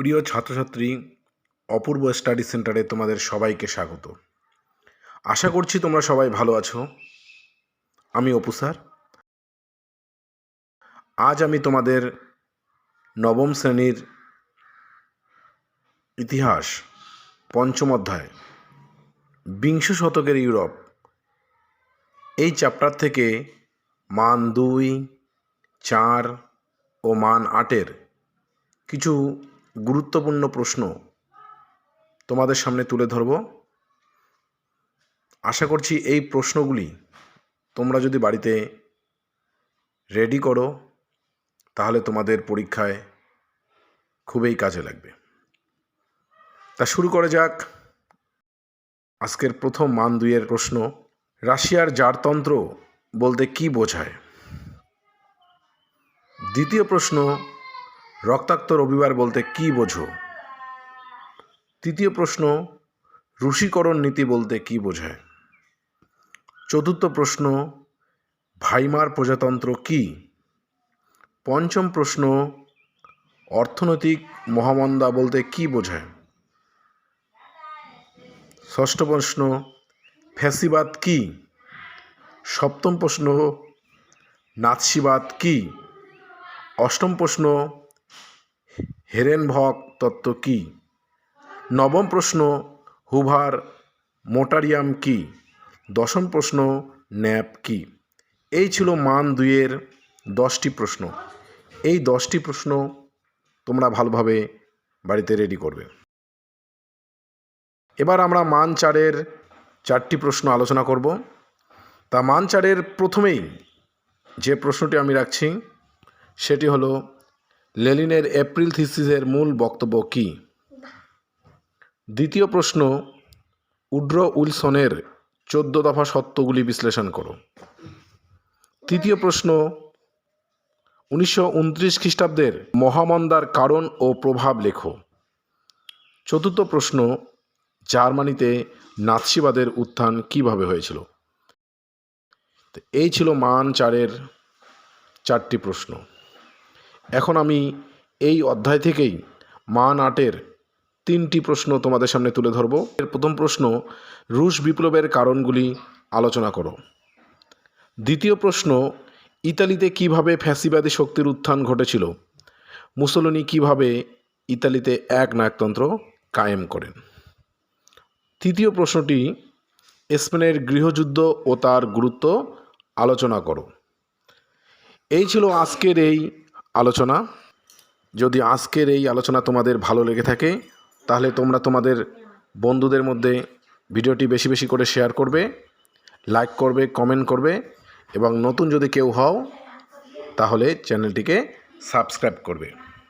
প্রিয় ছাত্রছাত্রী, অপূর্ব স্টাডি সেন্টারে তোমাদের সবাইকে স্বাগত। আশা করছি তোমরা সবাই ভালো আছো। আমি অপু স্যার। আজ আমি তোমাদের নবম শ্রেণীর ইতিহাস পঞ্চম অধ্যায় বিংশ শতকের ইউরোপ এই চ্যাপ্টার থেকে মান 2, 4 ও মান 8-এর কিছু গুরুত্বপূর্ণ প্রশ্ন তোমাদের সামনে তুলে ধরব। আশা করছি এই প্রশ্নগুলি তোমরা যদি বাড়িতে রেডি করো তাহলে তোমাদের পরীক্ষায় খুবই কাজে লাগবে। তা শুরু করা যাক। আজকের প্রথম মান 2-এর প্রশ্ন, রাশিয়ার জারতন্ত্র বলতে কি বোঝায়? দ্বিতীয় প্রশ্ন, রক্তাক্ত রবিবার বলতে কি বোঝো? তৃতীয় প্রশ্ন, রুশীকরণ নীতি বলতে কি বোঝায়? চতুর্থ প্রশ্ন, ভাইমার প্রজাতন্ত্র কি? পঞ্চম প্রশ্ন, অর্থনৈতিক মহামন্দা বলতে কি বোঝায়? ষষ্ঠ প্রশ্ন, ফ্যাসিবাদ কি? সপ্তম প্রশ্ন, নাৎসিবাদ কি? অষ্টম প্রশ্ন, হেরেনভগ তত্ত্ব কি? নবম প্রশ্ন, হুভার মোটারিয়াম কি? দশম প্রশ্ন, ন্যাপ কি? এই ছিল মান 2-এর 10টি প্রশ্ন। এই 10টি প্রশ্ন তোমরা ভালোভাবে বাড়িতে রেডি করবে। এবার আমরা মান 4-এর 4টি প্রশ্ন আলোচনা করব। তা মান 4-এর প্রথমেই যে প্রশ্নটি আমি রাখছি সেটি হলো, লেনিনের এপ্রিল থিসিসের মূল বক্তব্য কি? দ্বিতীয় প্রশ্ন, উড্রো উইলসনের 14 দফা সত্যগুলি বিশ্লেষণ করো। তৃতীয় প্রশ্ন, 1929 খ্রিস্টাব্দের মহামন্দার কারণ ও প্রভাব লেখো। চতুর্থ প্রশ্ন, জার্মানিতে নাৎসিবাদের উত্থান কিভাবে হয়েছিল? এই ছিল মান 4-এর 4টি প্রশ্ন। এখন আমি এই অধ্যায় থেকেই মান 8-এর 3টি প্রশ্ন তোমাদের সামনে তুলে ধরব। এর প্রথম প্রশ্ন, রুশ বিপ্লবের কারণগুলি আলোচনা করো। দ্বিতীয় প্রশ্ন, ইতালিতে কিভাবে ফ্যাসিবাদী শক্তির উত্থান ঘটেছিল? মুসোলিনি কিভাবে ইতালিতে একনায়কতন্ত্র কায়েম করেন? তৃতীয় প্রশ্নটি, স্পেনের গৃহযুদ্ধ ও তার গুরুত্ব আলোচনা করো। এই ছিল আজকের এই আলোচনা। যদি আজকের এই আলোচনা তোমাদের ভালো লেগে থাকে তাহলে তোমরা তোমাদের বন্ধুদের মধ্যে ভিডিওটি বেশি বেশি করে শেয়ার করবে, লাইক করবে, কমেন্ট করবে এবং নতুন যদি কেউ হও তাহলে চ্যানেলটিকে সাবস্ক্রাইব করবে।